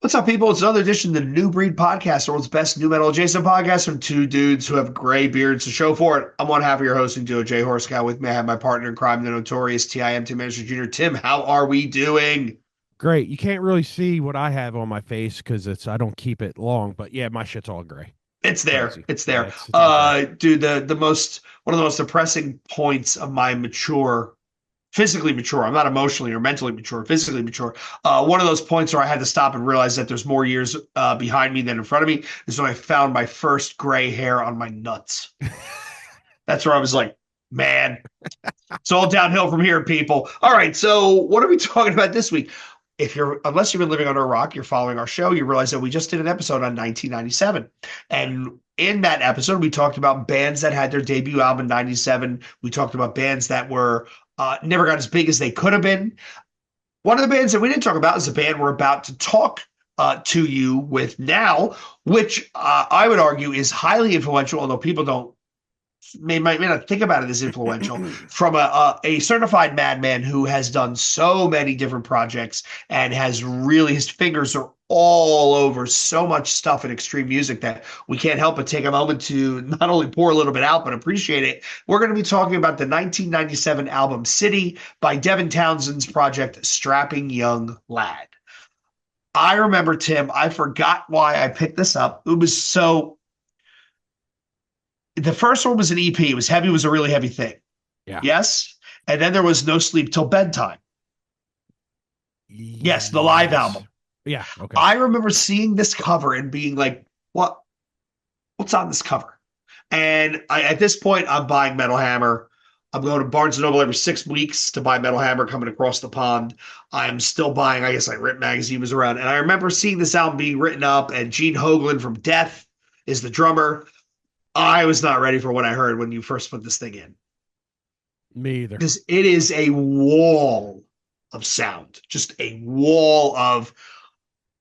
What's up, people? It's another edition of the New Breed Podcast, the world's best new metal adjacent podcast from two dudes who have gray beards to show for it. I'm one half of your hosting duo, Jay Horskow. With me, I have my partner in crime, the notorious TIM Manager Jr. Tim, how are we doing? Great. You can't really see what I have on my face because I don't keep it long, but yeah, my shit's all gray. It's there. Crazy. It's Yeah, there. it's all gray. Dude, the most one of the most depressing points of my physically mature. I'm not emotionally or mentally mature, physically mature. One of those points where I had to stop and realize that there's more years behind me than in front of me is when I found my first gray hair on my nuts. That's where I was like, man, it's all downhill from here, people. All right, so what are we talking about this week? Unless you've been living under a rock, you're following our show, you realize that we just did an episode on 1997. And in that episode, we talked about bands that had their debut album in 97. We talked about bands that were never got as big as they could have been. One of the bands that we didn't talk about is a band we're about to talk to you with now, which I would argue is highly influential, although people may not think about it as influential, from a certified madman who has done so many different projects and has really, his fingers are all over so much stuff in extreme music that we can't help but take a moment to not only pour a little bit out, but appreciate it. We're going to be talking about the 1997 album City by Devin Townsend's project Strapping Young Lad. I remember, Tim, I forgot why I picked this up. The first one was an EP. It was heavy, was a really heavy thing. Yeah. Yes. And then there was No Sleep Till Bedtime. Yes, the live album. Yeah. Okay. I remember seeing this cover and being like, what's on this cover? And at this point, I'm buying Metal Hammer. I'm going to Barnes & Noble every 6 weeks to buy Metal Hammer coming across the pond. I'm still buying, I guess, like Rip Magazine was around. And I remember seeing this album being written up, and Gene Hoglan from Death is the drummer. I was not ready for what I heard when you first put this thing in. Me either. Because it is a wall of sound, just a wall of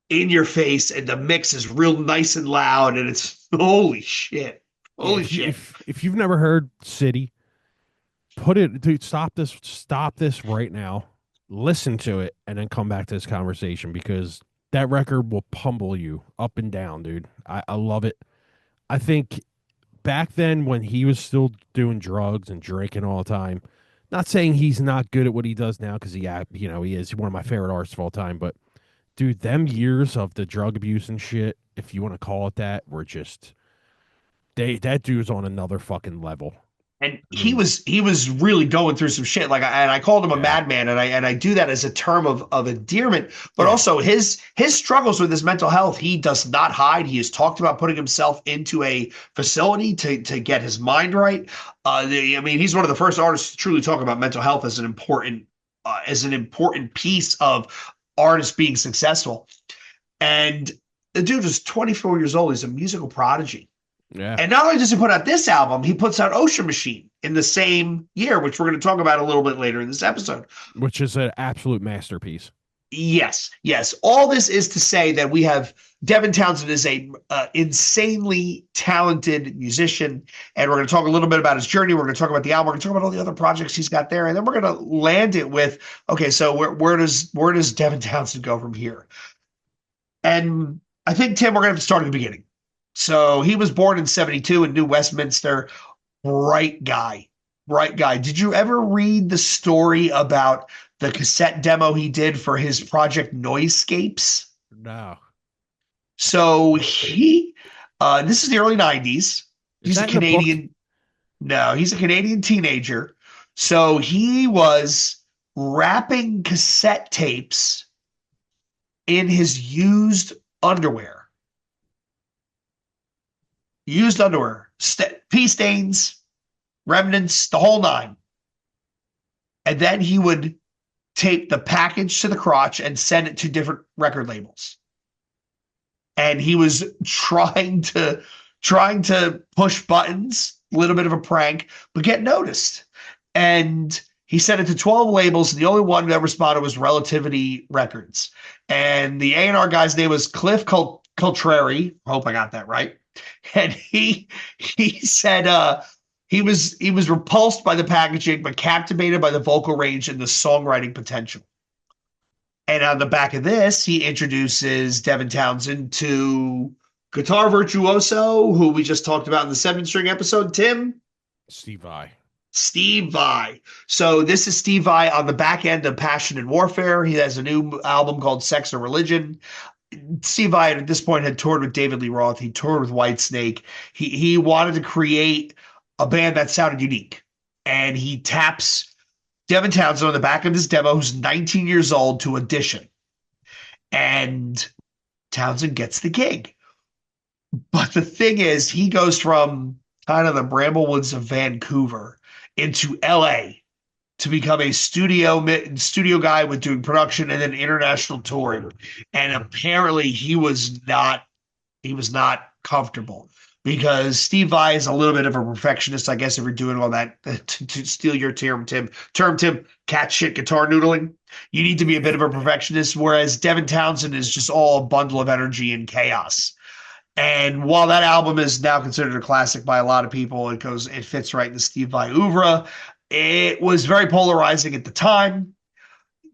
in your face, and the mix is real nice and loud, and it's holy shit. Holy shit. If you've never heard City, dude, stop this right now. Listen to it and then come back to this conversation because that record will pummel you up and down, dude. I love it. I think back then when he was still doing drugs and drinking all the time, not saying he's not good at what he does now because he is one of my favorite artists of all time, but dude, them years of the drug abuse and shit, if you want to call it that, were just that dude's on another fucking level. And he was really going through some shit. I called him a madman, and I do that as a term of endearment. But also his struggles with his mental health, he does not hide. He has talked about putting himself into a facility to get his mind right. He's one of the first artists to truly talk about mental health as an important piece of artists being successful. And the dude is 24 years old. He's a musical prodigy. Yeah. And not only does he put out this album, he puts out Ocean Machine in the same year, which we're going to talk about a little bit later in this episode. Which is an absolute masterpiece. Yes. All this is to say that we have Devin Townsend is a insanely talented musician, and we're going to talk a little bit about his journey. We're going to talk about the album. We're going to talk about all the other projects he's got there, and then we're going to land it with, okay, so where does Devin Townsend go from here? And I think, Tim, we're going to have to start at the beginning. So he was born in 72 in New Westminster. Bright guy. Did you ever read the story about the cassette demo he did for his project Noisescapes? No. So this is the early 90s. He's a Canadian. No, he's a Canadian teenager. So he was wrapping cassette tapes in his used underwear. Pee stains, remnants, the whole nine. And then he would tape the package to the crotch and send it to different record labels. And he was trying to push buttons, a little bit of a prank, but get noticed. And he sent it to 12 labels, and the only one that responded was Relativity Records. And the A&R guy's name was Cliff Coltrari. I hope I got that right. And he said he was repulsed by the packaging, but captivated by the vocal range and the songwriting potential. And on the back of this, he introduces Devin Townsend to guitar virtuoso, who we just talked about in the 7 string episode, Tim. Steve Vai. Steve Vai. So this is Steve Vai on the back end of Passion and Warfare. He has a new album called Sex and Religion. Steve Vai at this point had toured with David Lee Roth. He toured with Whitesnake. He wanted to create a band that sounded unique. And he taps Devin Townsend on the back of his demo, who's 19 years old, to audition. And Townsend gets the gig. But the thing is, he goes from kind of the Bramblewoods of Vancouver into LA to become a studio guy with doing production and then international touring. And apparently he was not comfortable, because Steve Vai is a little bit of a perfectionist, I guess, if you're doing all that, to steal your term, Tim, cat shit guitar noodling. You need to be a bit of a perfectionist, whereas Devin Townsend is just all a bundle of energy and chaos. And while that album is now considered a classic by a lot of people, it fits right in the Steve Vai oeuvre. It was very polarizing at the time.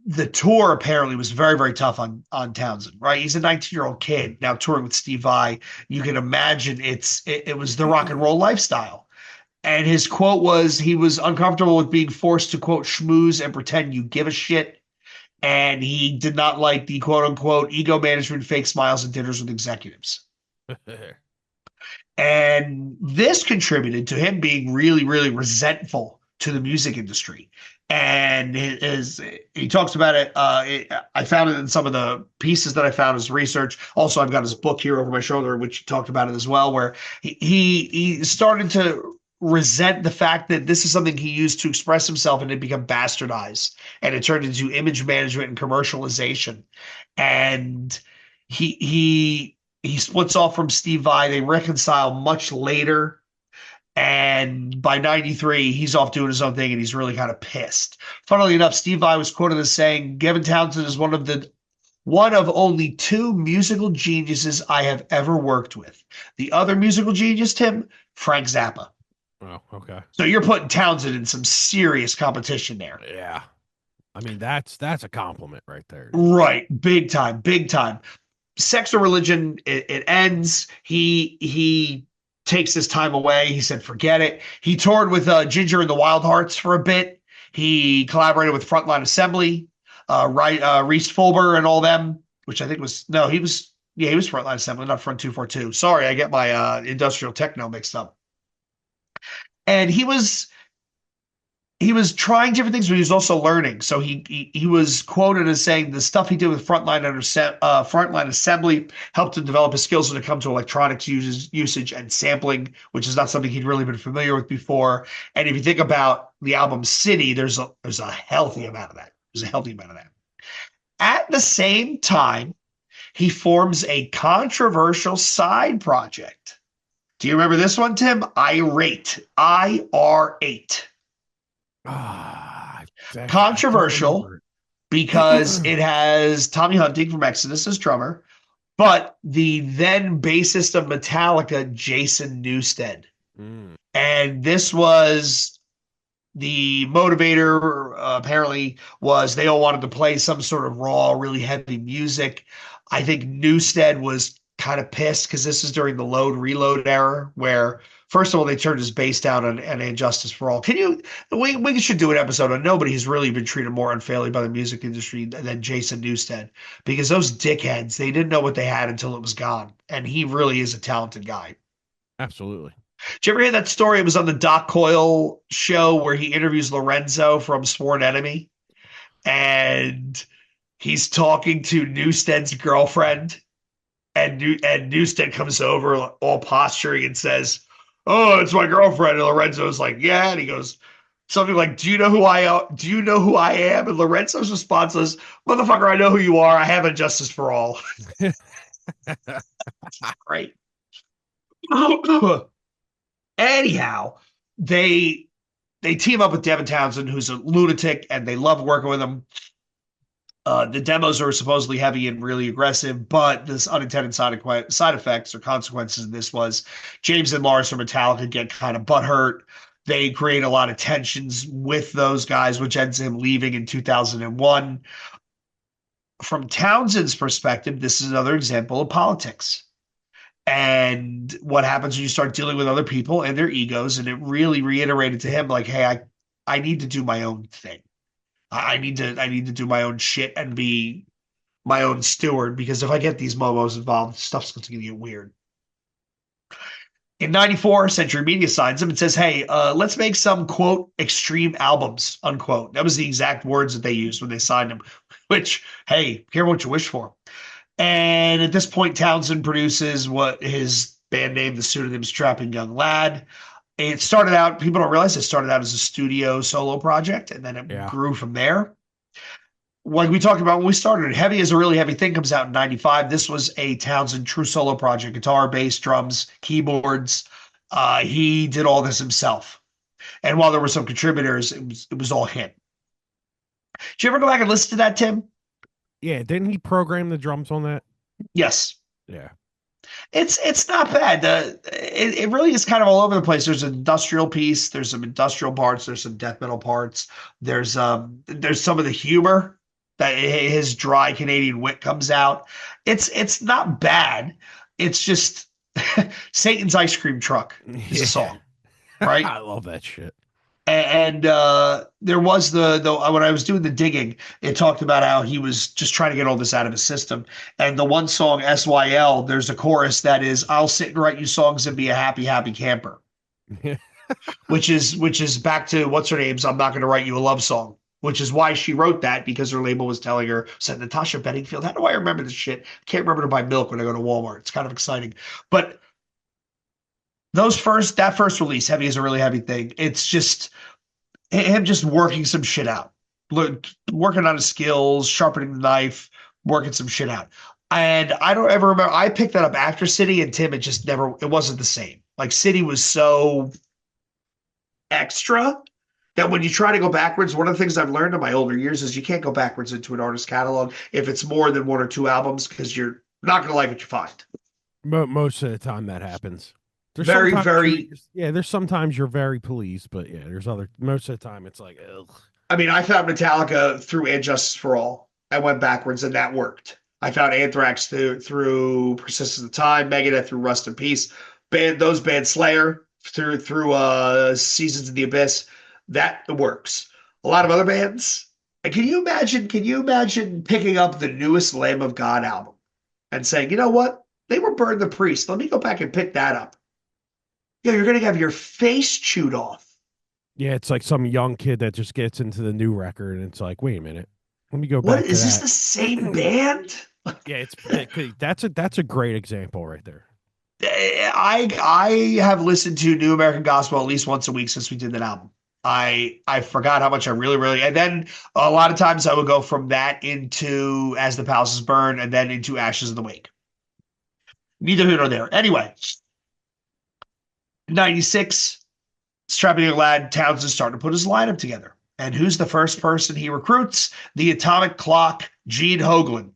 The tour apparently was very, very tough on Townsend, right? He's a 19-year-old kid now touring with Steve Vai. You can imagine it was the rock and roll lifestyle. And his quote was, he was uncomfortable with being forced to, quote, schmooze and pretend you give a shit. And he did not like the, quote unquote, ego management, fake smiles, and dinners with executives. And this contributed to him being really, really resentful to the music industry. And he talks about it. I found it in some of the pieces that I found as research. Also, I've got his book here over my shoulder, which he talked about it as well, where he started to resent the fact that this is something he used to express himself, and it became bastardized, and it turned into image management and commercialization. And he splits off from Steve Vai. They reconcile much later. And by 93, he's off doing his own thing, and he's really kind of pissed. Funnily enough, Steve Vai was quoted as saying, Devin Townsend is one of only two musical geniuses I have ever worked with. The other musical genius, Tim, Frank Zappa. Oh, okay. So you're putting Townsend in some serious competition there. Yeah. I mean, that's a compliment right there. Right. Big time. Big time. Sex or Religion, it ends. He takes his time away. He said, forget it. He toured with Ginger and the Wild Hearts for a bit. He collaborated with Frontline Assembly, Reese Fulber and all them, which I think he was Frontline Assembly, not Front 242. Sorry, I get my industrial techno mixed up. And he was trying different things, but he was also learning. So he was quoted as saying the stuff he did with Frontline Assembly helped him develop his skills when it comes to electronics usage and sampling, which is not something he'd really been familiar with before. And if you think about the album City, there's a healthy amount of that. There's a healthy amount of that. At the same time, he forms a controversial side project. Do you remember this one, Tim? Irate. IR8. Controversial because it has Tommy Hunting from Exodus as drummer, but the then bassist of Metallica, Jason Newsted. And this was the motivator, apparently, was they all wanted to play some sort of raw, really heavy music. I think Newsted was kind of pissed because this is during the load reload era, where first of all they turned his bass down on Injustice for All. We should do an episode on nobody who's really been treated more unfairly by the music industry than Jason Newsted, because those dickheads, they didn't know what they had until it was gone, and he really is a talented guy. Absolutely. Did you ever hear that story? It was on the Doc Coyle show where he interviews Lorenzo from Sworn Enemy, and he's talking to Newsted's girlfriend. And Newsted comes over all posturing and says, "Oh, it's my girlfriend." And Lorenzo's like, "Yeah." And he goes something like, "Do you know who I am?" And Lorenzo's response was, "Motherfucker, I know who you are. I have a justice for all." Great. Anyhow, they team up with Devin Townsend, who's a lunatic, and they love working with him. The demos are supposedly heavy and really aggressive, but this unintended side effects or consequences of this was James and Lars from Metallica get kind of butthurt. They create a lot of tensions with those guys, which ends him leaving in 2001. From Townsend's perspective, this is another example of politics and what happens when you start dealing with other people and their egos. And it really reiterated to him, like, hey, I need to do my own thing. I need to do my own shit and be my own steward, because if I get these momos involved, stuff's going to get weird. In 94, Century Media signs him and says, hey, let's make some, quote, extreme albums, unquote. That was the exact words that they used when they signed him, which, hey, careful what you wish for. And at this point, Townsend produces what his band name, the pseudonym is Strapping Young Lad. It started out, people don't realize it started out as a studio solo project, and then it Yeah. grew from there. Like we talked about when we started, Heavy is a Really Heavy Thing comes out in 95. This was a Townsend true solo project, guitar, bass, drums, keyboards. He did all this himself. And while there were some contributors, it was all him. Did you ever go back and listen to that, Tim? Yeah, didn't he program the drums on that? Yes. Yeah. It's not bad. It really is kind of all over the place. There's an industrial piece, there's some industrial parts, there's some death metal parts, there's some of the humor that his dry Canadian wit comes out. It's not bad. It's just Satan's Ice Cream Truck is a song, right? I love that shit. And there was the when I was doing the digging, it talked about how he was just trying to get all this out of his system. And the one song SYL, there's a chorus that is, "I'll sit and write you songs and be a happy, happy camper," which is back to what's her name's "I'm not going to write you a love song," which is why she wrote that, because her label was telling her, said Natasha Bedingfield. How do I remember this shit? I can't remember to buy milk when I go to Walmart. It's kind of exciting, but that first release, Heavy is a Really Heavy Thing. It's just him just working some shit out, working on his skills, sharpening the knife, working some shit out. And I don't ever remember. I picked that up after City, and Tim, it wasn't the same. Like City was so extra that when you try to go backwards, one of the things I've learned in my older years is you can't go backwards into an artist's catalog if it's more than one or two albums, because you're not going to like what you find. Most of the time that happens. There's sometimes you're very pleased, but yeah, most of the time it's like, ugh. I mean, I found Metallica through And Justice for All. I went backwards, and that worked. I found Anthrax through Persistence of Time, Megadeth through Rust in Peace, those bands, Slayer through Seasons of the Abyss. That works. A lot of other bands. Can you imagine picking up the newest Lamb of God album and saying, you know what? They were Burn the Priest. Let me go back and pick that up. Yeah, you're going to have your face chewed off. Yeah, it's like some young kid that just gets into the new record, and it's like, wait a minute, let me go back. What is this, the same band? Yeah, that's a great example right there. I have listened to New American Gospel at least once a week since we did that album. I forgot how much I really, and then a lot of times I would go from that into As the Palaces Burn, and then into Ashes of the Wake. Neither here nor there. Anyway, 96, Strapping Young Lad, Townsend starting to put his lineup together. And who's the first person he recruits? The Atomic Clock, Gene Hoglan.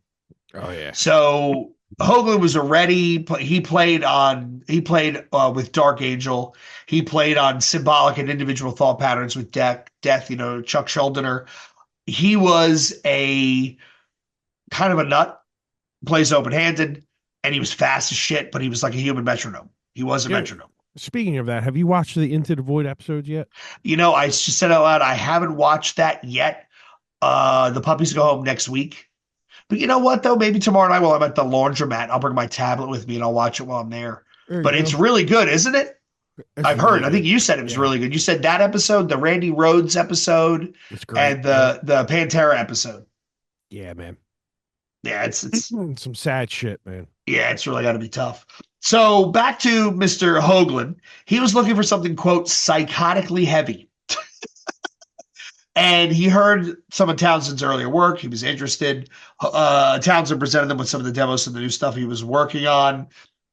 Oh yeah. So Hoglan was already, he played with Dark Angel. He played on Symbolic and Individual Thought Patterns with Death, Chuck Schuldiner. He was a kind of a nut, plays open-handed, and he was fast as shit, but he was like a human metronome. He was a metronome. Speaking of that, have you watched the Into the Void episodes yet? I just said out loud, I haven't watched that yet. The puppies go home next week. But you know what, though? Maybe tomorrow night while I'm at the laundromat, I'll bring my tablet with me and I'll watch it while I'm there. But it's really good, isn't it? I've heard. I think you said it was really good. You said that episode, the Randy Rhoads episode, and the Pantera episode. Yeah, man. Yeah, it's some sad shit, man. Yeah, it's really got to be tough. So back to Mr. Hoglan. He was looking for something, quote, psychotically heavy. And he heard some of Townsend's earlier work. He was interested. Townsend presented him with some of the demos of the new stuff he was working on.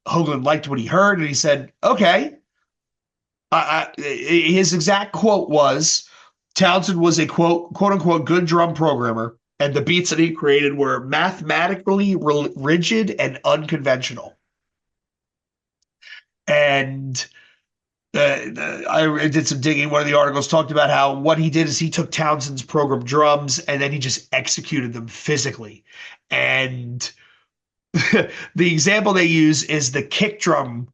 Hoglan liked what he heard, and he said, okay. His exact quote was, Townsend was a, quote unquote, good drum programmer, and the beats that he created were mathematically rigid and unconventional. And I did some digging. One of the articles talked about how what he did is he took Townsend's program drums and then he just executed them physically. And the example they use is the kick drum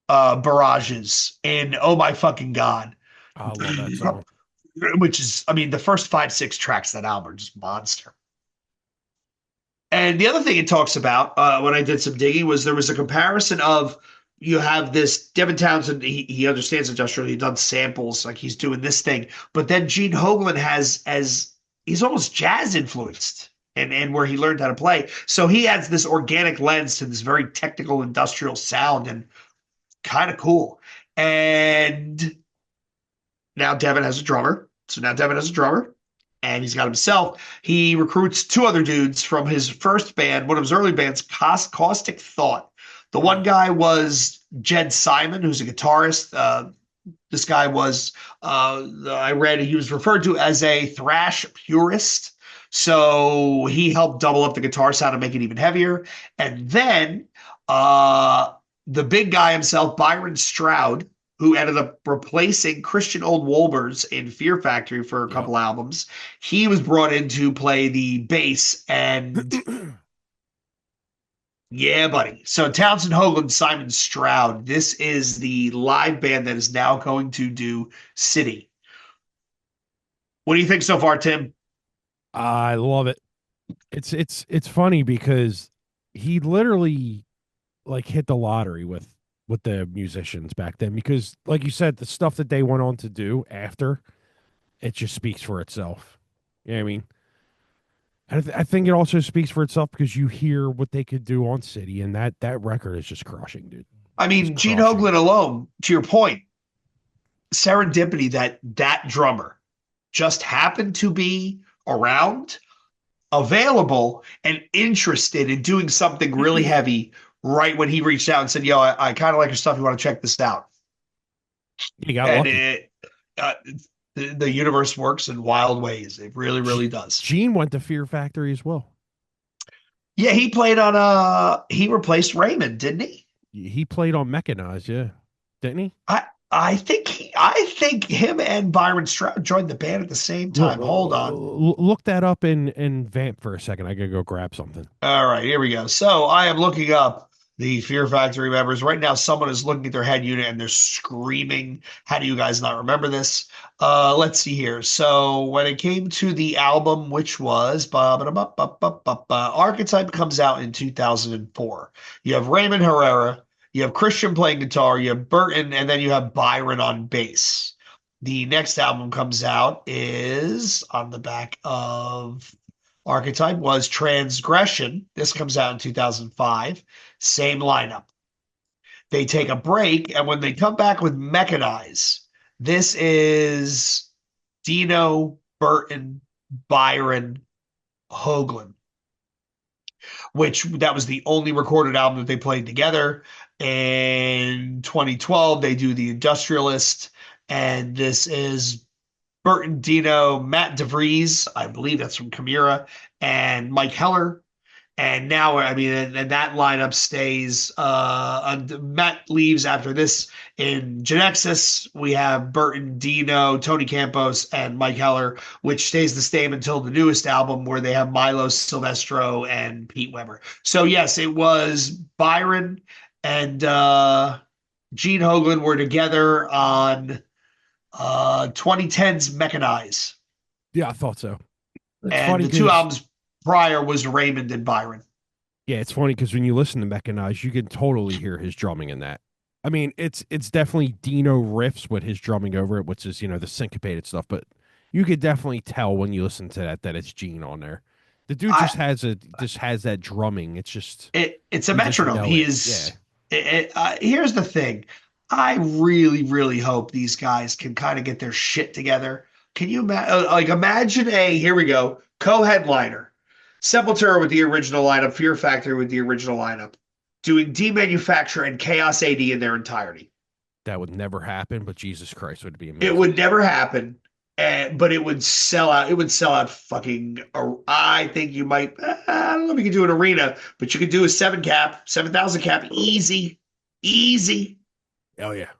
barrages in Oh My Fucking God, I love that song. which is, I mean, the first 5, 6 tracks of that album are just monster. And the other thing it talks about when I did some digging was there was a comparison of you have this Devin Townsend, he understands industrial, he done samples, like he's doing this thing, but then Gene Hoglan has as he's almost jazz influenced and where he learned how to play. So he adds this organic lens to this very technical industrial sound and kind of cool. And now Devin has a drummer. So now Devin has a drummer and he's got himself. He recruits two other dudes from his first band, one of his early bands, Caustic Thought. The one guy was Jed Simon, who's a guitarist. This guy was, I read, he was referred to as a thrash purist. So he helped double up the guitar sound and make it even heavier. And then the big guy himself, Byron Stroud, who ended up replacing Christian Old Wolbers in Fear Factory for a Yep. couple albums. He was brought in to play the bass and yeah, buddy. So Townsend Hoglan, Simon Stroud. This is the live band that is now going to do City. What do you think so far, Tim? I love it. It's funny because he literally like hit the lottery with the musicians back then because like you said the stuff that they went on to do after it just speaks for itself. You know what I mean? I think it also speaks for itself because you hear what they could do on City and that record is just crushing, dude. I Just mean, Gene crushing. Hoglan alone, to your point, serendipity that that drummer just happened to be around, available, and interested in doing something really heavy right when he reached out and said, "Yo, I kind of like your stuff. You want to check this out?" You got And lucky. uh, the universe works in wild ways. It really, really does. Gene went to Fear Factory as well. Yeah, he played on he replaced Raymond, didn't he? He played on Mechanized, yeah, didn't he? I think him and Byron Stroud joined the band at the same Look, time. Hold on. look that up in Vamp for a second. I gotta go grab something. All right, here we go. So I am looking up the Fear Factory members. Right now, someone is looking at their head unit and they're screaming. How do you guys not remember this? Let's see here. So when it came to the album, which was Archetype comes out in 2004. You have Raymond Herrera, you have Christian playing guitar, you have Burton, and then you have Byron on bass. The next album comes out is on the back of Archetype was Transgression. This comes out in 2005. Same lineup. They take a break, and when they come back with Mechanize, this is Dino, Burton, Byron, Hoagland, which that was the only recorded album that they played together. In 2012, they do The Industrialist, and this is Burton Dino, Matt DeVries, I believe that's from Chimera, and Mike Heller. And now, I mean, and that lineup stays. Matt leaves after this. In Genexus, we have Burton, Dino, Tony Campos, and Mike Heller, which stays the same until the newest album where they have Milo Silvestro and Pete Weber. So, yes, it was Byron and Gene Hoglan were together on 2010's Mechanize. Yeah, I thought so. It's And funny the two because albums prior was Raymond and Byron. yeah, it's funny because when you listen to Mechanized, you can totally hear his drumming in that. I mean, it's definitely Dino riffs with his drumming over it, which is the syncopated stuff. But you could definitely tell when you listen to that it's Gene on there. The dude I, just has that drumming. It's just it's a you just metronome. know He it. Yeah, is. Here's the thing. I really, really hope these guys can kind of get their shit together. Can you imagine a here we go co-headliner, Sepultura with the original lineup, Fear Factory with the original lineup, doing Demanufacture and Chaos AD in their entirety. that would never happen. But Jesus Christ, would be It amazing. would never happen, but it would sell out. It would sell out fucking. I think you might. I don't know if you could do an arena, but you could do a 7,000 cap, easy, easy. Oh yeah,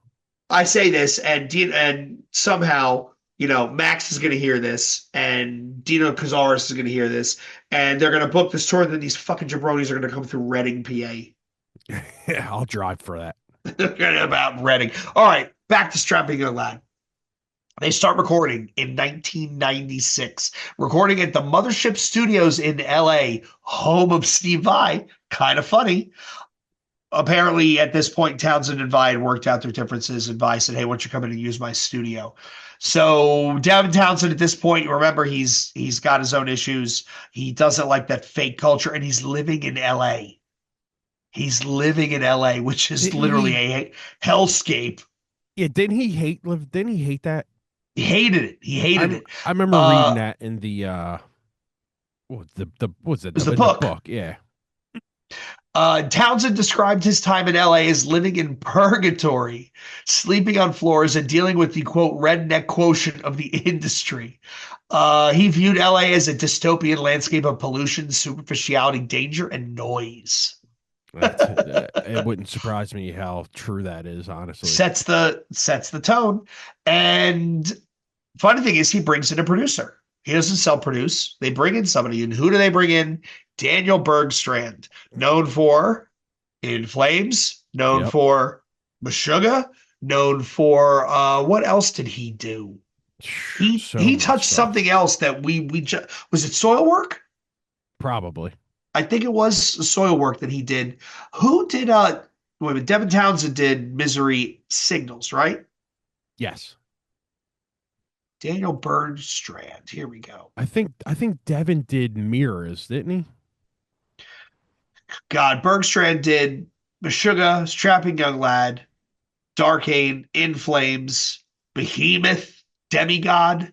I say this, and and somehow, Max is going to hear this, and Dino Cazares is going to hear this, and they're going to book this tour. And then these fucking jabronis are going to come through Reading, PA. Yeah, I'll drive for that. About Reading. All right, back to Strapping Young Lad. They start recording in 1996, recording at the Mothership Studios in LA, home of Steve Vai. Kind of funny. Apparently, at this point, Townsend and Vi had worked out their differences, and Vi said, "Hey, why don't you come in and use my studio?" So Devin Townsend, at this point, you remember he's got his own issues. He doesn't like that fake culture, and he's living in LA. He's living in LA, which is Didn't literally he? a hellscape. Yeah, Didn't he hate that? He hated it. He hated it. I remember reading that in the what was It it was the in the book. book? Yeah. Townsend described his time in LA as living in purgatory, sleeping on floors and dealing with the quote redneck quotient of the industry. He viewed LA as a dystopian landscape of pollution, superficiality, danger, and noise. It wouldn't surprise me how true that is, honestly. Sets the tone. And funny thing is, he brings in a producer. He doesn't self-produce. They bring in somebody, and who do they bring in? Daniel Bergstrand, known for In Flames, known Yep. for Meshuggah, known for what else did he do? He So he much touched stuff. something else that we just was it soil work? Probably. I think it was soil work that he did. Who did wait a minute, Devin Townsend did Misery Signals, right? Yes. Daniel Bergstrand. Here we go. I think Devin did mirrors, didn't he? God, Bergstrand did Meshuggah, Strapping Young Lad, Darkane, In Flames, Behemoth, Demigod,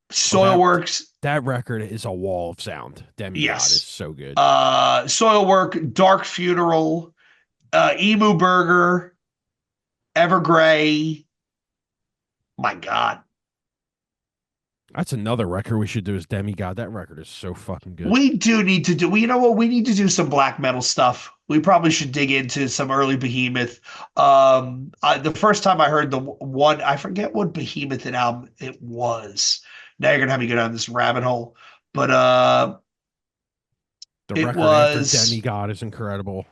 Oh, Soilworks. that record is a wall of sound. Demigod is Yes. so good. Soilwork, Dark Funeral, Emu Burger, Evergrey. My God. That's another record we should do is Demigod. That record is so fucking good. We do need to do, well, you know what? We need to do some black metal stuff. We probably should dig into some early Behemoth. The first time I heard the one, I forget what Behemoth album it was. Now you're gonna have me go down this rabbit hole. But The it record after was Demigod is incredible.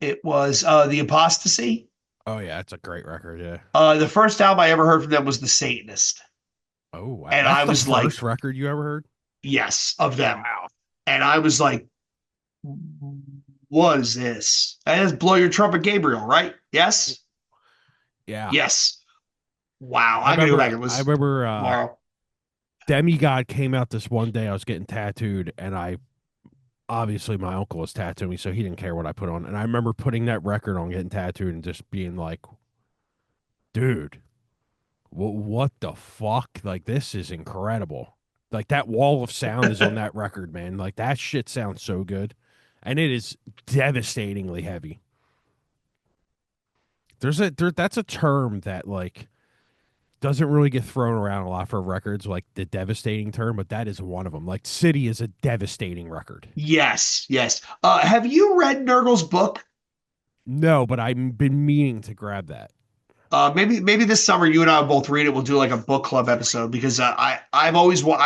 The Apostasy. Oh yeah, it's a great record. Yeah. The first album I ever heard from them was The Satanist. Oh wow, And that's I the was like, first record you ever heard. yes, of them. Wow. And I was like, what is this? And it's Blow Your Trumpet Gabriel, right? Yes? Yeah. Yes. Wow. I I'm gonna go remember. back and I listen remember. tomorrow. Demigod came out this one day. I was getting tattooed, and I obviously my uncle was tattooing me, so he didn't care what I put on. And I remember putting that record on, getting tattooed, and just being like, "Dude, what the fuck? Like this is incredible. Like that wall of sound is on that record, man. Like that shit sounds so good, and it is devastatingly heavy. That's a term that like doesn't really get thrown around a lot for records, like the devastating term, but that is one of them. Like City is a devastating record. Yes, yes. Have you read Nurgle's book? No, but I've been meaning to grab that. Maybe this summer you and I will both read it. We'll do like a book club episode because I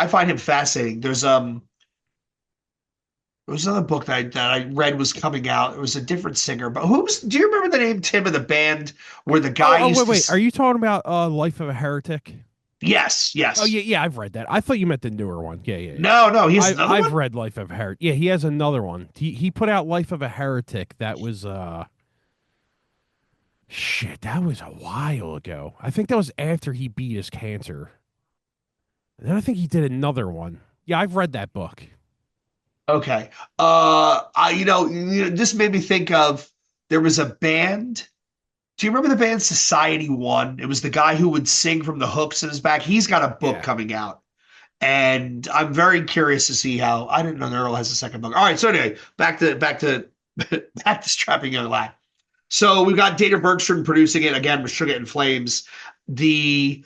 find him fascinating. There was another book that I read was coming out. It was a different singer, but do you remember the name Tim of the band where the Oh, guy oh, used wait, to wait. Are you talking about Life of a Heretic? yes, Oh, yes. yeah, yeah. I've read that. I thought you meant the newer one. Yeah, yeah, yeah. No, no, he has another I've one? read Life of a Heretic. Yeah, he has another one. He put out Life of a Heretic. That was shit. That was a while ago. I think that was after he beat his cancer. And then I think he did another one. Yeah, I've read that book. Okay. This made me think of there was a band. Do you remember the band Society One? It was the guy who would sing from the hooks in his back. He's got a book Yeah. coming out. And I'm very curious to see how I didn't know Earl has a second book. All right, so anyway, back to back to Strapping Young Lad. So we've got Data Bergstrom producing it again with Sugar and Flames. The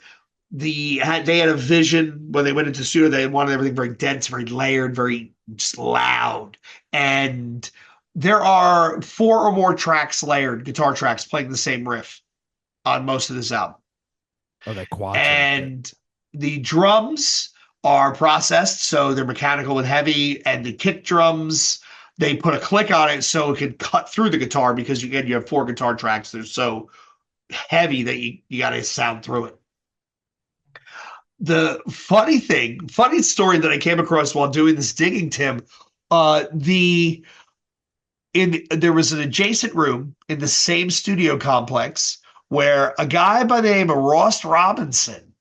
they had a vision when they went into the studio. They wanted everything very dense, very layered, very just loud. And there are four or more tracks layered, guitar tracks playing the same riff on most of this album. Oh, they quad tracked it. And the drums are processed, so they're mechanical and heavy, and the kick drums, they put a click on it so it can cut through the guitar because again, you have four guitar tracks. They're so heavy that you got to sound through it. The funny story that I came across while doing this digging, Tim, the in there was an adjacent room in the same studio complex where a guy by the name of Ross Robinson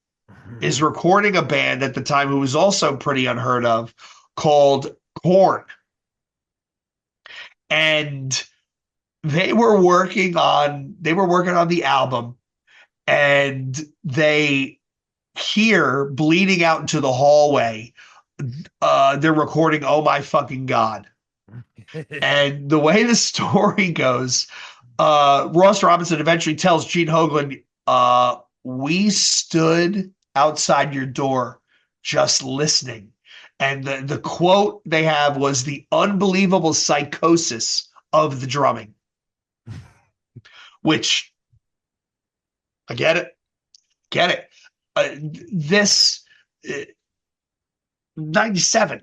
is recording a band at the time who was also pretty unheard of called Korn. And they were working on the album, and they hear bleeding out into the hallway, they're recording "Oh My Fucking God." And the way the story goes, Ross Robinson eventually tells Gene Hoglan, we stood outside your door just listening. And the quote they have was the unbelievable psychosis of the drumming, which I get it. Get it. This 97.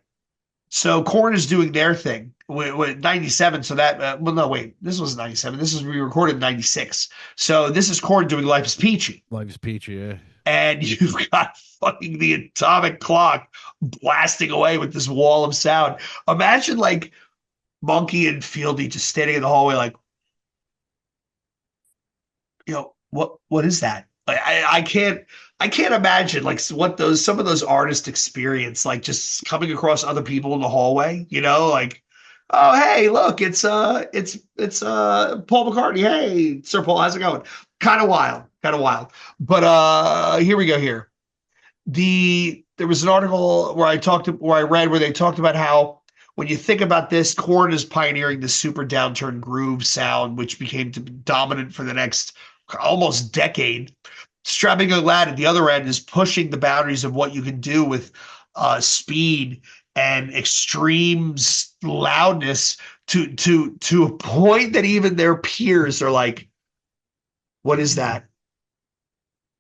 So Korn is doing their thing with 97. So that, well, no, wait, this was 97. This is re-recorded in 96. So this is Korn doing Life is Peachy. Life is Peachy, yeah. And you've got fucking the atomic clock blasting away with this wall of sound. Imagine like Monkey and Fieldy just standing in the hallway, like, what is that? I can't imagine like what some of those artists experience, like just coming across other people in the hallway, like, oh hey, look, it's Paul McCartney. Hey, Sir Paul, how's it going? Kind of wild, kind of wild. But here we go here. There was an article where I read where they talked about how when you think about this, Korn is pioneering the super downturn groove sound, which became dominant for the next almost decade. Strapping a lad at the other end is pushing the boundaries of what you can do with speed and extreme loudness to a point that even their peers are like, "What is that?"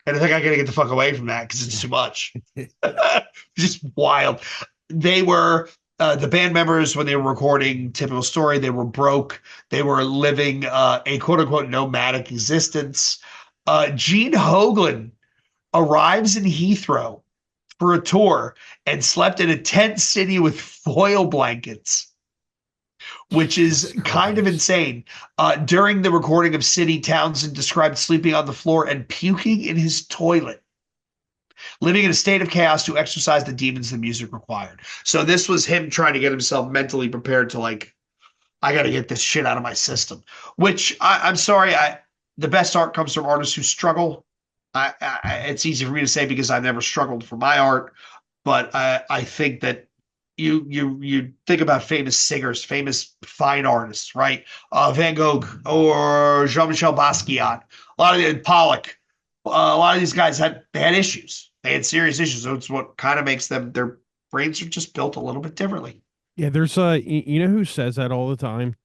And I think I gotta get the fuck away from that because it's too much. Just wild. They were the band members when they were recording Typical Story. They were broke. They were living a quote unquote nomadic existence. Gene Hoglan arrives in Heathrow for a tour and slept in a tent city with foil blankets, which is kind of insane. During the recording of City, Townsend described sleeping on the floor and puking in his toilet, living in a state of chaos to exercise the demons the music required. So this was him trying to get himself mentally prepared to like, I got to get this shit out of my system, which I'm sorry. The best art comes from artists who struggle. It's easy for me to say because I've never struggled for my art, but I think that you think about famous singers, famous fine artists, right? Van Gogh or Jean-Michel Basquiat, a lot of Pollock, a lot of these guys had issues. They had serious issues. So it's what kind of makes their brains are just built a little bit differently. Yeah, there's you know who says that all the time?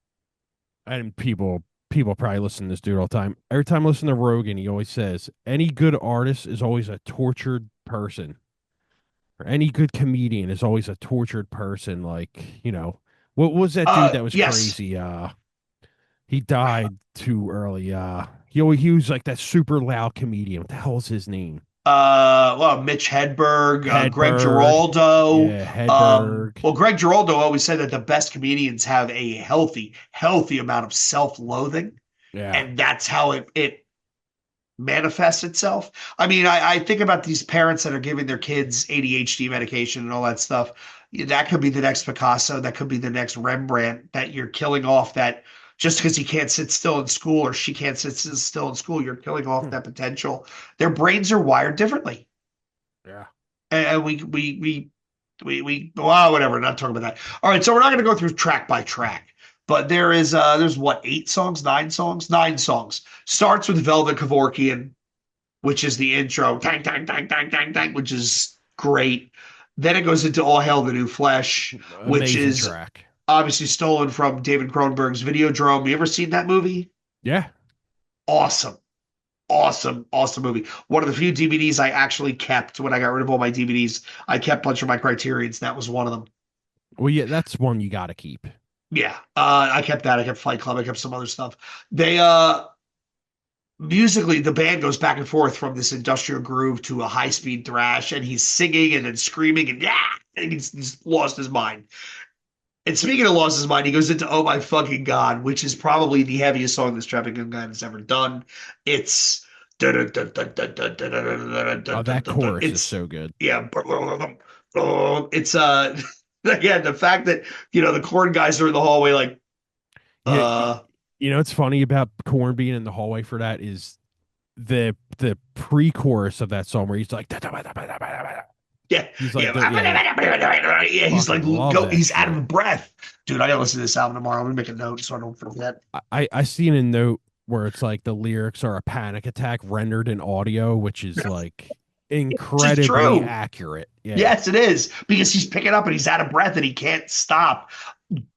And people probably listen to this dude all the time. Every time I listen to Rogan, he always says any good artist is always a tortured person. Or any good comedian is always a tortured person. Like, what was that dude that was Yes. crazy? He died too early. He was like that super loud comedian. What the hell is his name? Well, Mitch Hedberg, Greg Hedberg. Giraldo. Yeah, Hedberg. Well, Greg Giraldo always said that the best comedians have a healthy amount of self-loathing, Yeah. and that's how it manifests itself. I mean, I think about these parents that are giving their kids ADHD medication and all that stuff. That could be the next Picasso. That could be the next Rembrandt that you're killing off that just because he can't sit still in school or she can't sit still in school, you're killing off that potential. Their brains are wired differently. Yeah. And well, whatever, not talking about that. All right, so we're not going to go through track by track, but there's what, 8 songs, 9 songs? 9 songs. Starts with Velvet Kevorkian, which is the intro, tang, tang, tang, tang, tang, tang, which is great. Then it goes into All Hail the New Flesh, which Amazing is track. obviously stolen from David Cronenberg's Videodrome. You ever seen that movie? Yeah. Awesome. Awesome, awesome movie. One of the few DVDs I actually kept when I got rid of all my DVDs. I kept a bunch of my Criterions. That was one of them. Well, yeah, that's one you got to keep. Yeah, I kept that. I kept Fight Club. I kept some other stuff. They musically, the band goes back and forth from this industrial groove to a high speed thrash, and he's singing and then screaming and yeah, and he's lost his mind. And speaking of lost his mind, he goes into "Oh My Fucking God," which is probably the heaviest song this Traffic Gun guy has ever done. It's Oh, that chorus is it's so good. yeah, it's again the fact that the Korn guys are in the hallway like Yeah, uh you know what's funny about Korn being in the hallway for that is the pre-chorus of that song where he's like yeah, he's like yeah, yeah, he's like fucking love that he's out shit. of breath, dude. I gotta listen to this album tomorrow. I'm gonna make a note so I don't forget. I seen a note where it's like the lyrics are a panic attack rendered in audio, which is like Which is incredibly true. accurate. Yeah. Yes, it is because he's picking up and he's out of breath and he can't stop.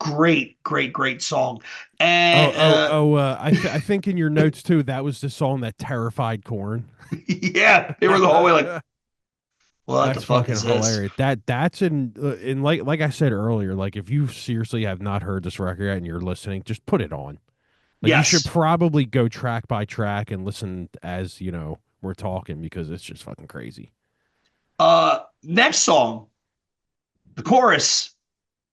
Great, great, great song. Oh, And oh, oh! I think in your notes too, that was the song that terrified Corn. yeah, they were in the hallway like, what the That's fuck fucking is this? hilarious. That's in like I said earlier, like if you seriously have not heard this record yet and you're listening, just put it on. Like you should Yes. probably go track by track and listen as we're talking because it's just fucking crazy. Next song, the chorus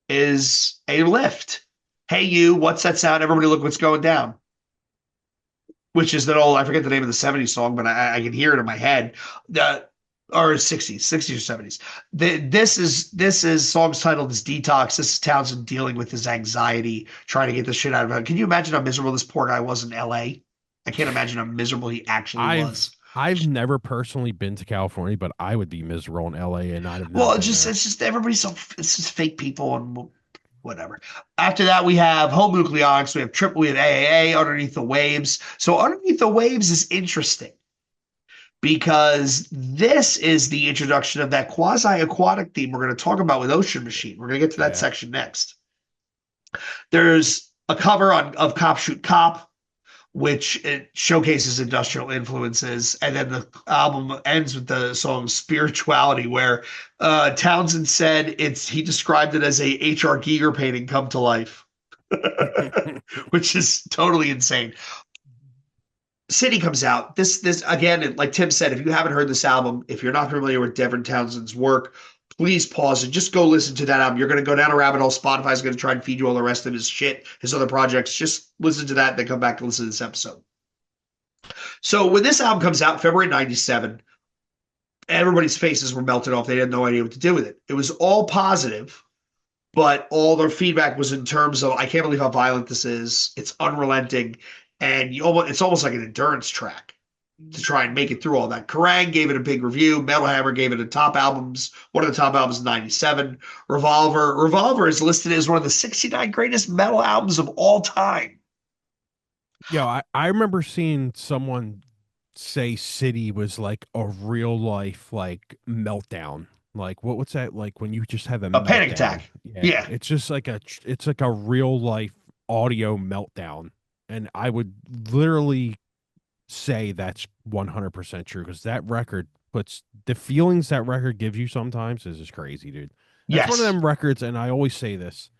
is a lift. Hey you, what's that sound? Everybody look what's going down. Which is that old, I forget the name of the 70s song, but I can hear it in my head. The or 60s or 70s. This is song's titled is Detox. This is Townsend dealing with his anxiety, trying to get the shit out of him. Can you imagine how miserable this poor guy was in LA? I can't imagine how miserable he actually was. I've never personally been to California, but I would be miserable in LA and I'd have Well, not been there. it's just everybody's so it's just fake people and whatever. After that, we have Home Nucleonics, we have AAA, Underneath the Waves. So Underneath the Waves is interesting because this is the introduction of that quasi-aquatic theme we're going to talk about with Ocean Machine. We're going to get to that Yeah. section next. There's a cover of Cop Shoot Cop, which it showcases industrial influences. And then the album ends with the song Spirituality, where Townsend said he described it as a H.R. Giger painting come to life, which is totally insane. City comes out. This again, like Tim said, if you haven't heard this album, if you're not familiar with Devin Townsend's work, please pause and just go listen to that album. You're going to go down a rabbit hole. Spotify's going to try and feed you all the rest of his shit, his other projects. Just listen to that, and then come back to listen to this episode. So when this album comes out, February '97, everybody's faces were melted off. They had no idea what to do with it. It was all positive, but all their feedback was in terms of, I can't believe how violent this is. It's unrelenting, and it's almost like an endurance track to try and make it through all that. Kerrang gave it a big review. Metal Hammer gave it one of the top albums in '97. Revolver is listed as one of the 69 greatest metal albums of all time. Yo, I remember seeing someone say City was like a real life like meltdown. Like what's that like when you just have a A panic meltdown? attack. Yeah, Yeah. it's just like it's like a real life audio meltdown. And I would literally say that's 100% true because that record puts the feelings that record gives you sometimes is just crazy, dude. That's one of Yes. them records, and I always say this.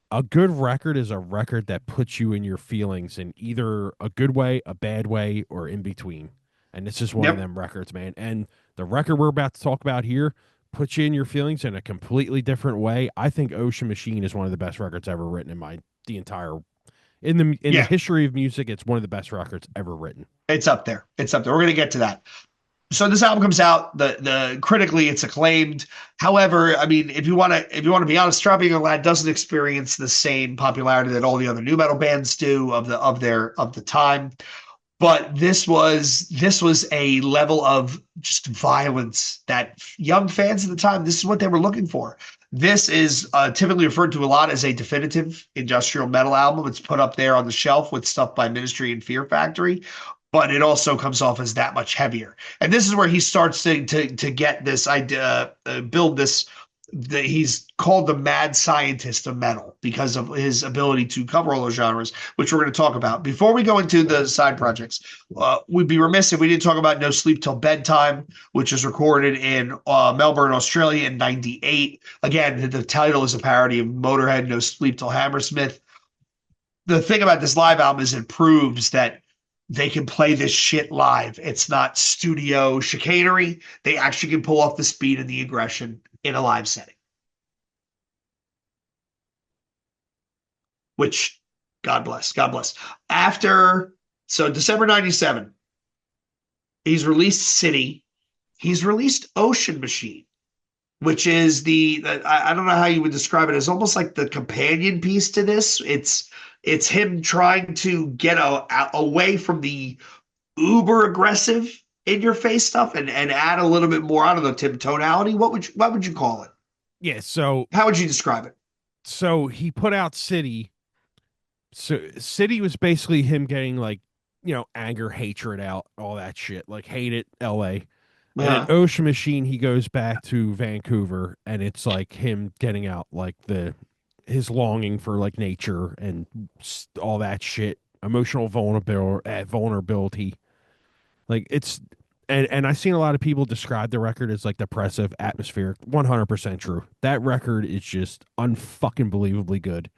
A good record is a record that puts you in your feelings in either a good way, a bad way, or in between. And it's just one of Yep. them records, man. And the record we're about to talk about here puts you in your feelings in a completely different way. I think Ocean Machine is one of the best records ever written in the entire in the Yeah. history of music. It's one of the best records ever written. It's up there. It's up there. We're gonna get to that. So this album comes out. The critically it's acclaimed. However, I mean, if you want to be honest, Strapping Young Lad doesn't experience the same popularity that all the other new metal bands do of the time. But this was a level of just violence that young fans at the time, this is what they were looking for. This is typically referred to a lot as a definitive industrial metal album. It's put up there on the shelf with stuff by Ministry and Fear Factory, but it also comes off as that much heavier. And this is where he starts to get this idea, build this he's called the mad scientist of metal because of his ability to cover all those genres, which we're going to talk about. Before we go into the side projects, we'd be remiss if we didn't talk about No Sleep Till Bedtime, which is recorded in Melbourne, Australia in 98. Again, the title is a parody of Motorhead, No Sleep Till Hammersmith. The thing about this live album is it proves that they can play this shit live. It's not studio chicanery. They actually can pull off the speed and the aggression in a live setting, which God bless. God bless. After, so December 97, he's released City. He's released Ocean Machine, which is I don't know how you would describe it. It's almost like the companion piece to this. It's him trying to get away from the uber aggressive in your face stuff and add a little bit more, I don't know, Tim, tonality. What would you call it? Yeah, so How would you describe it? he put out City. So City was basically him getting like, anger, hatred out, all that shit. Like hate it, LA. And then Yeah. Ocean Machine, he goes back to Vancouver, and it's like him getting out like his longing for like nature and all that shit, emotional vulnerability. Like it's and I've seen a lot of people describe the record as like depressive, atmospheric. 100% true. That record is just unfucking believably good.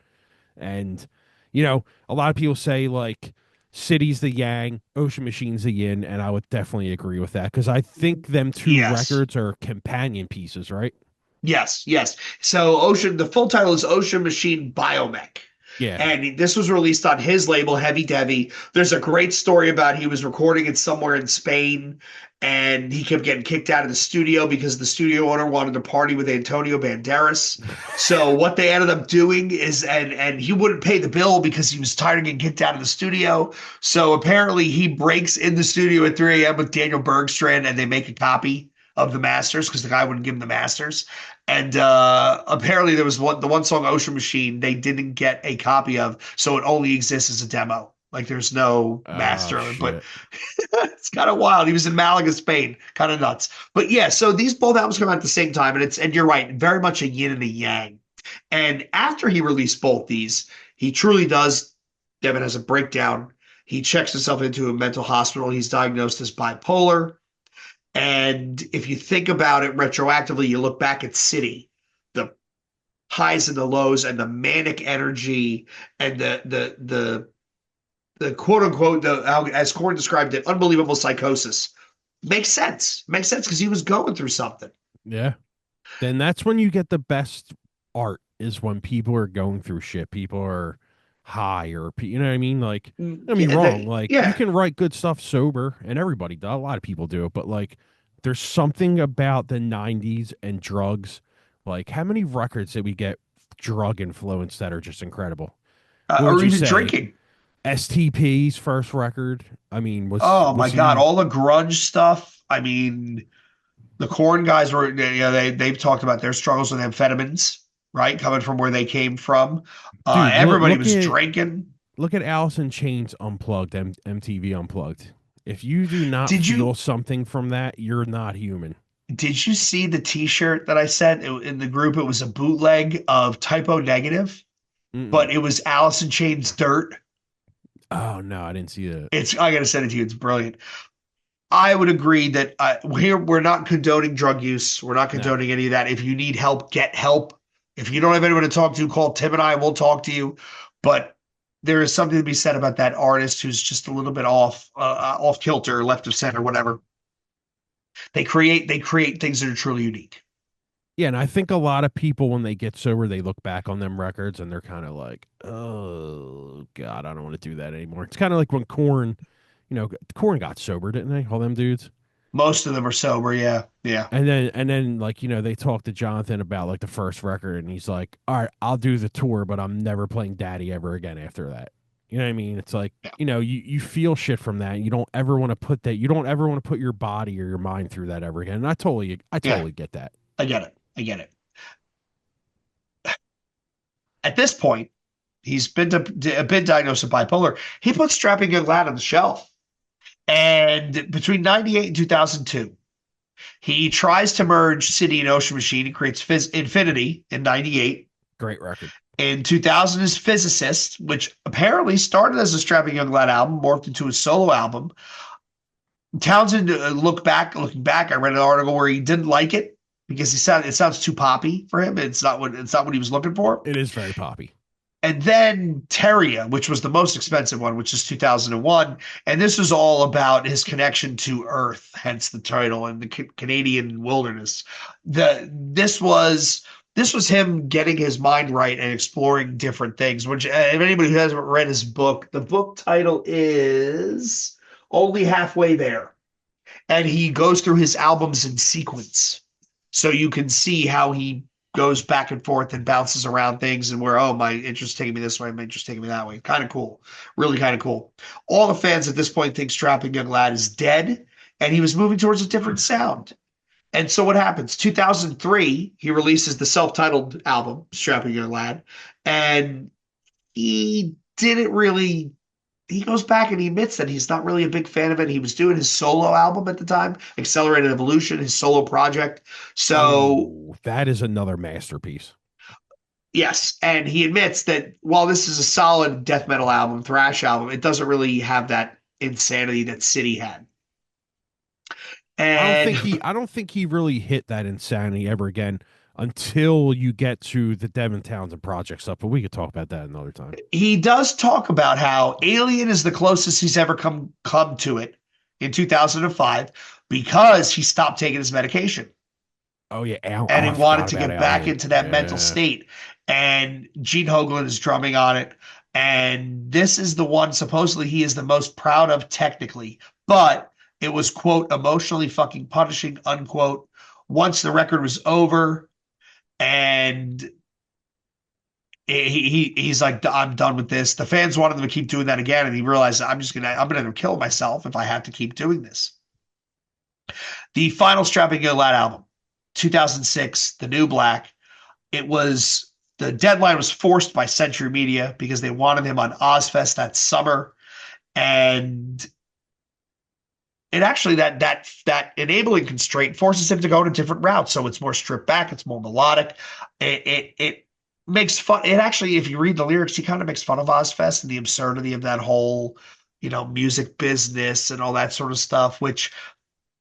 And a lot of people say like City's the yang, Ocean Machine's the yin, and I would definitely agree with that because I think them two Yes. records are companion pieces, right? Yes, yes. So the full title is Ocean Machine Biomech. Yeah. And this was released on his label, Heavy Devi. There's a great story about he was recording it somewhere in Spain and he kept getting kicked out of the studio because the studio owner wanted to party with Antonio Banderas. So what they ended up doing is, and he wouldn't pay the bill because he was tired of getting kicked out of the studio. So apparently he breaks in the studio at 3 a.m. with Daniel Bergstrand and they make a copy of the masters because the guy wouldn't give him the masters. And apparently there was the one song Ocean Machine they didn't get a copy of, so it only exists as a demo. Like there's no Oh master, but shit. it's kind of wild. He was in Malaga, Spain, kind of nuts. But yeah, so these both albums come out at the same time, and you're right, very much a yin and a yang. And after he released both these, he truly does. Devin has a breakdown. He checks himself into a mental hospital. He's diagnosed as bipolar. And if you think about it retroactively, you look back at City, the highs and the lows and the manic energy and the quote unquote as Korn described it, unbelievable psychosis. Makes sense because he was going through something. Yeah. Then that's when you get the best art is when people are going through shit. People are high or you know what I mean? Like, don't get me Yeah, wrong. Like, you yeah. can write good stuff sober, and everybody does. A lot of people do it, but like, there's something about the '90s and drugs. Like, how many records did we get drug influence that are just incredible? What would Or you even say? drinking. STP's first record. I mean, Oh my was God, he? all the grunge stuff. I mean, the Korn guys were, they've talked about their struggles with amphetamines, right? Coming from where they came from. Dude, Everybody was drinking. look at Alice in Chains Unplugged, MTV Unplugged. If you do not Did feel you something from that, you're not human. did you see the T-shirt that I sent in the group? It was a bootleg of Typo Negative, Mm-mm. but it was Alice in Chains Dirt. Oh no, I didn't see that. I gotta send it to you. It's brilliant. I would agree that here we're not condoning drug use. We're not No. condoning any of that. If you need help, get help. If you don't have anyone to talk to, call Tim and I. We'll talk to you. But there is something to be said about that artist who's just a little bit off kilter, left of center, whatever. They create things that are truly unique. Yeah, and I think a lot of people when they get sober, they look back on them records and they're kind of like, "Oh God, I don't want to do that anymore." It's kind of like when Corn, Corn got sober, didn't they? All them dudes. Most of them are sober. Yeah, yeah, And then like, they talked to Jonathan about like the first record and he's like, "All right, I'll do the tour, but I'm never playing Daddy ever again after that." You know what I mean? It's like, yeah, you feel shit from that. You don't ever want to put that you don't ever want to put your body or your mind through that ever again. And I yeah. totally get that. I get it. I get it. At this point, he's been diagnosed with bipolar. He put Strapping Young Lad on the shelf. And between 98 and 2002, He tries to merge City and Ocean Machine. He creates Infinity in 98. Great record. In 2000 is Physicist, which apparently started as a Strapping Young Lad album, morphed into a solo album. Townsend looking back, I read an article where he didn't like it because it sounds too poppy for him. It's not what he was looking for. It is very poppy. And then Terria, which was the most expensive one, which is 2001. And this is all about his connection to Earth, hence the title, and the Canadian wilderness. This was him getting his mind right and exploring different things, which if anybody who hasn't read his book, the book title is Only Halfway There. And he goes through his albums in sequence. So you can see how he goes back and forth and bounces around things and where, oh, my interest taking me this way, my interest taking me that way. Kind of cool. Really kind of cool. All the fans at this point think Strapping Young Lad is dead and he was moving towards a different sound. And so what happens? 2003, he releases the self-titled album, Strapping Young Lad, and he didn't really he goes back and he admits that he's not really a big fan of it. He was doing his solo album at the time, Accelerated Evolution, his solo project. So, Ooh, that is another masterpiece. yes. And he admits that while this is a solid death metal album, thrash album, it doesn't really have that insanity that City had. And I don't think he really hit that insanity ever again until you get to the Devin Townsend project stuff, but we could talk about that another time. he does talk about how Alien is the closest he's ever come to it in 2005 because he stopped taking his medication. Oh yeah, And he I wanted forgot to about get back Alien. into that mental Yeah. state. And Gene Hoglan is drumming on it. And this is the one supposedly he is the most proud of technically, but it was, quote, emotionally fucking punishing, unquote. Once the record was over, and he's like, I'm done with this. The fans wanted him to keep doing that again, and he realized I'm gonna kill myself if I have to keep doing this. The final Strapping Young Lad album, 2006, The New Black. The deadline was forced by Century Media because they wanted him on Ozfest that summer, and it actually that enabling constraint forces him to go in a different route. So it's more stripped back, it's more melodic. It makes fun. It actually, if you read the lyrics, he kind of makes fun of Ozfest and the absurdity of that whole, music business and all that sort of stuff, which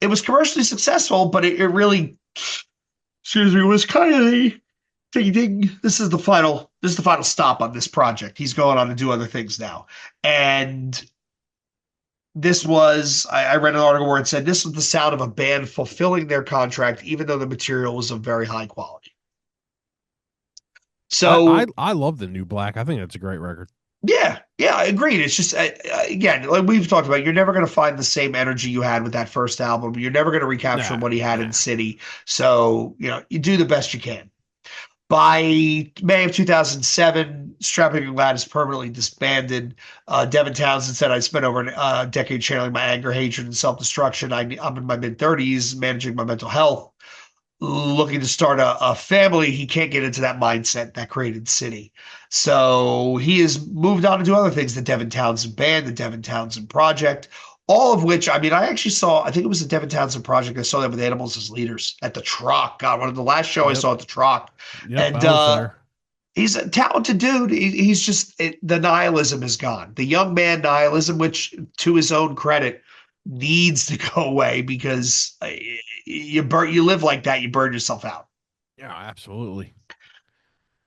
it was commercially successful, but it really, excuse me, was kind of the ding ding. This is the final stop on this project. He's going on to do other things now. And I read an article where it said this was the sound of a band fulfilling their contract, even though the material was of very high quality. So I love the New Black. I think that's a great record. yeah, I agreed. It's just again, like we've talked about, you're never going to find the same energy you had with that first album. You're never going to recapture what he had in City. So you do the best you can. By May of 2007, Strapping Young Lad is permanently disbanded. Devin Townsend said, I spent over a decade channeling my anger, hatred, and self-destruction. I'm in my mid-30s, managing my mental health, looking to start a family. He can't get into that mindset that created City. So he has moved on to do other things, the Devin Townsend Band, the Devin Townsend Project, all of which, I mean, I think it was the Devin Townsend Project. I saw them with Animals as Leaders at the Troc. God, one of the last show I saw at the Troc. Yep, And he's a talented dude. He's just, the nihilism is gone. The young man nihilism, which to his own credit, needs to go away because you live like that, you burn yourself out. Yeah, absolutely.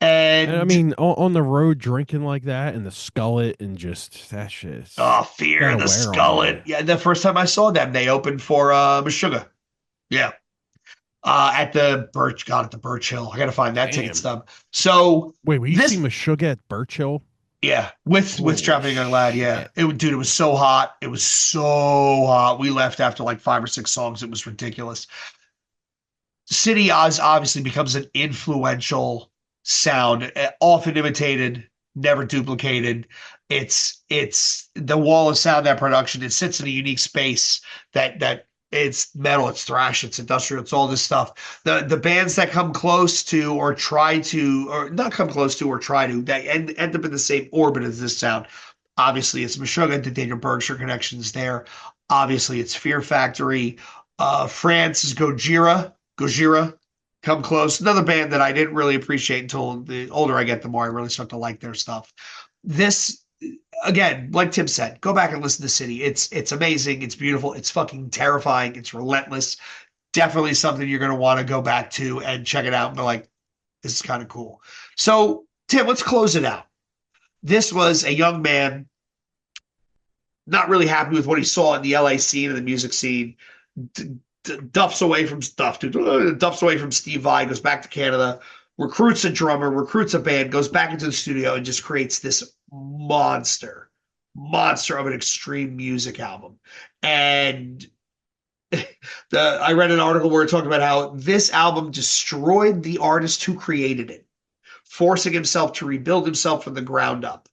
And I mean, on the road drinking like that and the skullet and just that shit. oh, Fear the Skullet. Yeah, the first time I saw them, they opened for Meshuggah. Yeah. At the Birch Hill. I gotta find that ticket stub. So wait, will you see Meshuggah at Birch Hill? Yeah, with Strapping Young Lad. Yeah, dude, it was so hot. It was so hot. We left after like 5 or 6 songs. It was ridiculous. City Oz obviously becomes an influential sound, often imitated, never duplicated. It's the wall of sound, that production. It sits in a unique space that it's metal, it's thrash, it's industrial, it's all this stuff. The bands that come close to or try to, or not come close to or try to, that end up in the same orbit as this sound. Obviously, it's Meshuggah, the Daniel Bergshire connections there. Obviously, it's Fear Factory. France is Gojira, Come Close. Another band that I didn't really appreciate until the older I get, the more I really start to like their stuff. This again, like Tim said, go back and listen to City. It's amazing. It's beautiful. It's fucking terrifying. It's relentless. Definitely something you're going to want to go back to and check it out and be like, this is kind of cool. So, Tim, let's close it out. This was a young man not really happy with what he saw in the LA scene and the music scene. Duffs away from Steve Vai, goes back to Canada, recruits a drummer, recruits a band, goes back into the studio and just creates this monster of an extreme music album. And I read an article where it talked about how this album destroyed the artist who created it, forcing himself to rebuild himself from the ground up.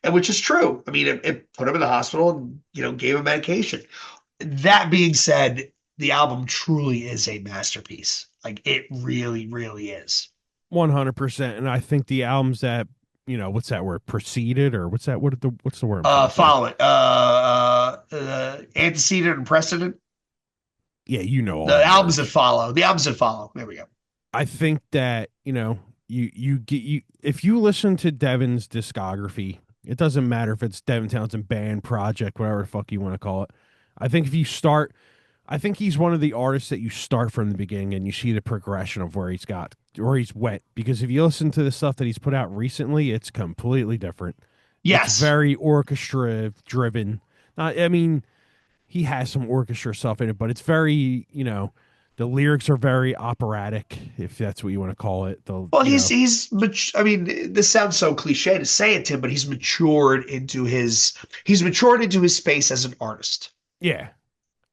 And which is true. I mean, it put him in the hospital and, gave him medication. That being said, the album truly is a masterpiece. Like, it really, really is. 100%. And I think the albums that, what's that word? Preceded, or what's that? What's the word? Follow it. Antecedent and precedent. Yeah, all the albums words. that follow. The albums that follow. There we go. I think that, you if you listen to Devin's discography, it doesn't matter if it's Devin Townsend band, project, whatever the fuck you want to call it. I think I think he's one of the artists that you start from the beginning and you see the progression of where he's went. Because if you listen to the stuff that he's put out recently, it's completely different. Yes. It's very orchestra driven. I mean, he has some orchestra stuff in it, but it's very, the lyrics are very operatic, if that's what you want to call it. He's I mean, this sounds so cliche to say it, Tim, but he's matured into his space as an artist. Yeah.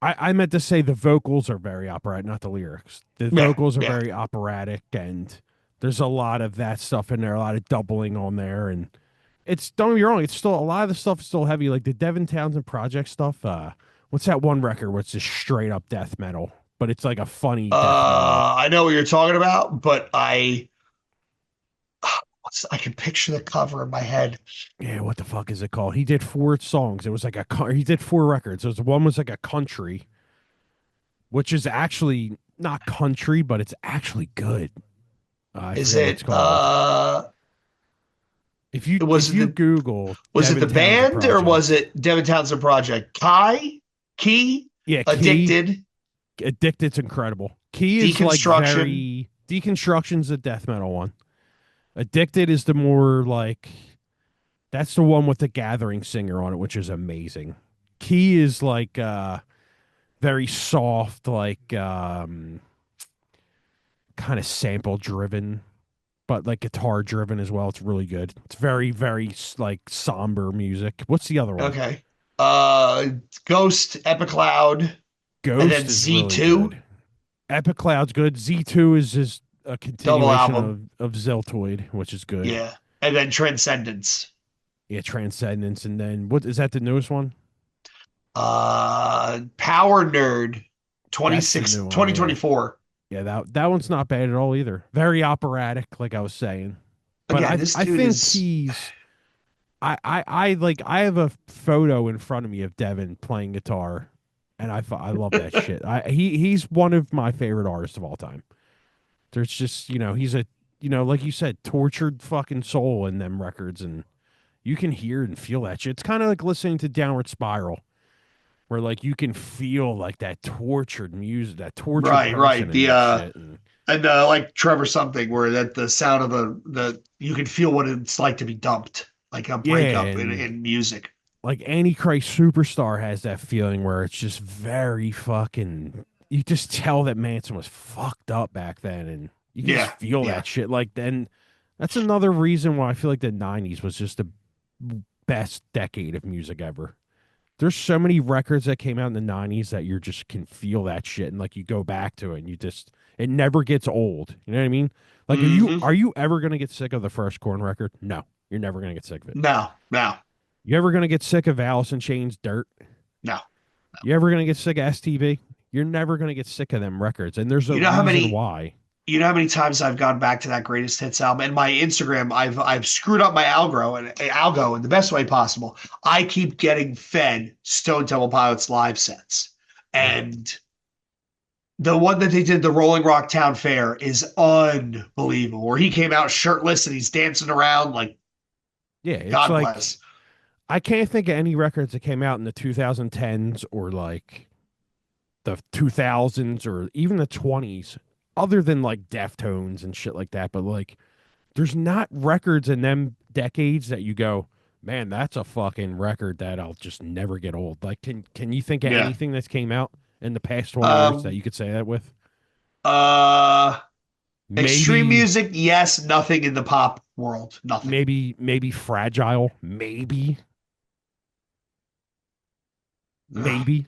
I meant to say the vocals are very operatic, not the lyrics. The vocals are very operatic, and there's a lot of that stuff in there, a lot of doubling on there, and don't get me wrong, it's still a lot of the stuff is still heavy, like the Devin Townsend project stuff. What's that one record where it's just straight up death metal, but it's like a funny death metal? I know what you're talking about, but I can picture the cover in my head. Yeah, what the fuck is it called? He did 4 songs. It was like he did 4 records. One was like a country, which is actually not country, but it's actually good. Is it? If you Google, was it the band or was it Devin Townsend project? Key? Yeah, Addicted. Addicted's incredible. Key is like very Deconstruction's a death metal one. Addicted is the more like, that's the one with the Gathering singer on it, which is amazing. Key is like very soft, like kind of sample driven, but like guitar driven as well. It's really good. It's very, very like somber music. What's the other one? Okay. Ghost, Epicloud, Ghost, and then Z2. Really Epicloud's good. Z2 is just a continuation of Ziltoid, which is good. Yeah. And then Transcendence. Yeah, Transcendence. And then what is that, the newest one? Power Nerd 2024. Yeah, that one's not bad at all either. Very operatic, like I was saying. But again, I think he's I have a photo in front of me of Devin playing guitar, and I love that shit. He's one of my favorite artists of all time. There's just, he's a, like you said, tortured fucking soul in them records, and you can hear and feel that shit. It's kind of like listening to Downward Spiral, where like you can feel like that tortured music, that tortured right. And like Trevor Something, where that the sound of the you can feel what it's like to be dumped, like a breakup in music. Like Antichrist Superstar has that feeling where it's just very fucking. You just tell that Manson was fucked up back then, and you can just feel that shit. Like, then that's another reason why I feel like the 90s was just the best decade of music ever. There's so many records that came out in the 90s that you just can feel that shit, and like you go back to it and it never gets old. You know what I mean? Like, are you ever going to get sick of the first Korn record? No, you're never going to get sick of it. No. You ever going to get sick of Alice in Chains' Dirt? No. You ever going to get sick of STV? You're never going to get sick of them records, and there's a reason why. You know how many times I've gone back to that greatest hits album, and my Instagram, I've screwed up my algo in the best way possible. I keep getting fed Stone Temple Pilots live sets, and The one that they did, the Rolling Rock Town Fair, is unbelievable. Where he came out shirtless and he's dancing around like Yeah, it's God like bless. I can't think of any records that came out in the 2010s or like the 2000s or even the 20s other than like Deftones and shit like that, but like there's not records in them decades that you go, man, that's a fucking record that I'll just never get old. Like, can you think of Yeah. anything that's came out in the past 20 years that Um. you could say that with? Uh. Extreme Maybe, music, yes. Nothing in the pop world. Nothing. maybe fragile. Ugh. Maybe.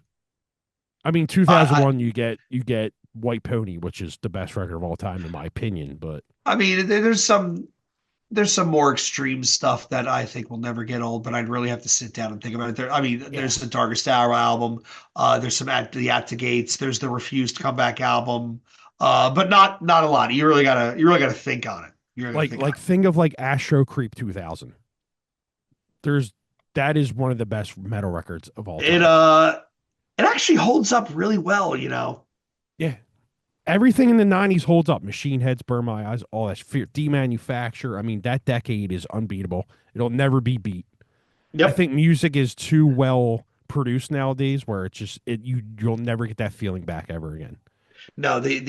I mean, I, 2001, you get White Pony, which is the best record of all time in my opinion. But I mean, there's some more extreme stuff that I think will never get old, but I'd really have to sit down and think about it. I mean, yeah, there's the Darkest Hour album. There's some At the Gates. There's the Refused Comeback album. But not a lot. You really gotta think on it. You really gotta think on like think of like Astro Creep 2000. There's that is one of the best metal records of all it. It time. uh, it actually holds up really well. Yeah, everything in the 90s holds up. Machine Heads, Burn My Eyes, all that fear, demanufacture. I mean, that decade is unbeatable. It'll never be beat. I Yep. think music is too well produced nowadays where it's just you'll never get that feeling back ever again. No, the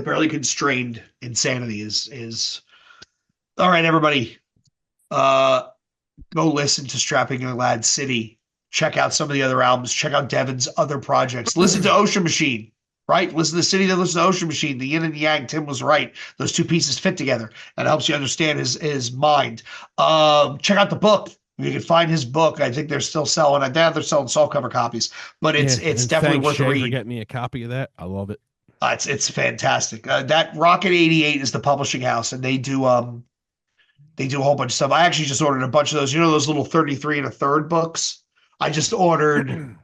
barely constrained insanity is all right, everybody. Uh, Go listen to Strapping Young Lad City. Check out some of the other albums. Check out Devin's other projects. Listen to Ocean Machine, right? Listen to City, then listen to Ocean Machine. The yin and yang. Tim was right. Those two pieces fit together, and it helps you understand his mind. Check out the book. You can find his book. I think they're still selling. I doubt they're selling soft cover copies, but it's Yeah, it's and definitely thanks worth a Shay for read. getting me a copy of that. I love it. It's fantastic. That Rocket 88 is the publishing house, and they do a whole bunch of stuff. I actually just ordered a bunch of those. You know those little 33 and a third books? I just ordered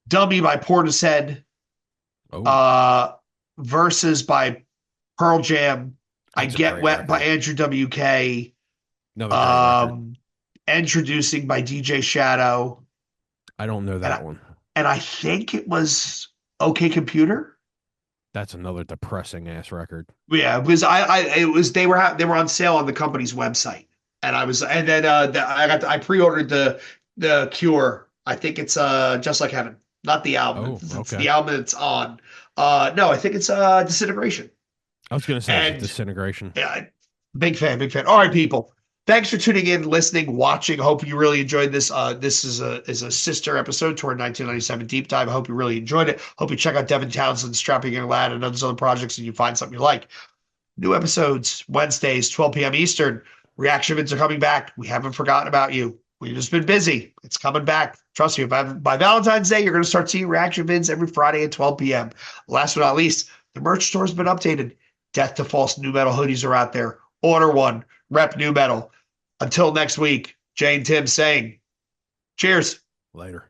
Dummy by Portishead, Oh, uh, Verses by Pearl Jam, I that's a Get great Wet by record. Andrew WK, Another great record. um, Introducing by DJ Shadow, I don't know and that I, one. and I think it was OK Computer. That's another depressing ass record. Yeah, because it was they were on sale on the company's website, and then I pre-ordered the Cure. I think it's Just Like Heaven, not the album. Oh, It's okay. the album it's on. No, I think it's Disintegration. I was gonna say, is it And Disintegration? yeah, big fan, big fan. All right, people. Thanks for tuning in, listening, watching. Hope you really enjoyed this. This is a sister episode to our 1997 deep dive. I hope you really enjoyed it. Hope you check out Devin Townsend, Strapping Young Lad, and those other projects, and you find something you like. New episodes Wednesdays, 12 p.m. Eastern. Reaction vids are coming back. We haven't forgotten about you. We've just been busy. It's coming back. Trust me, by Valentine's Day, you're going to start seeing reaction vids every Friday at 12 p.m. Last but not least, the merch store has been updated. Death to False new metal hoodies are out there. Order one. Rep new metal. Until next week, Jay and Tim saying, cheers. Later.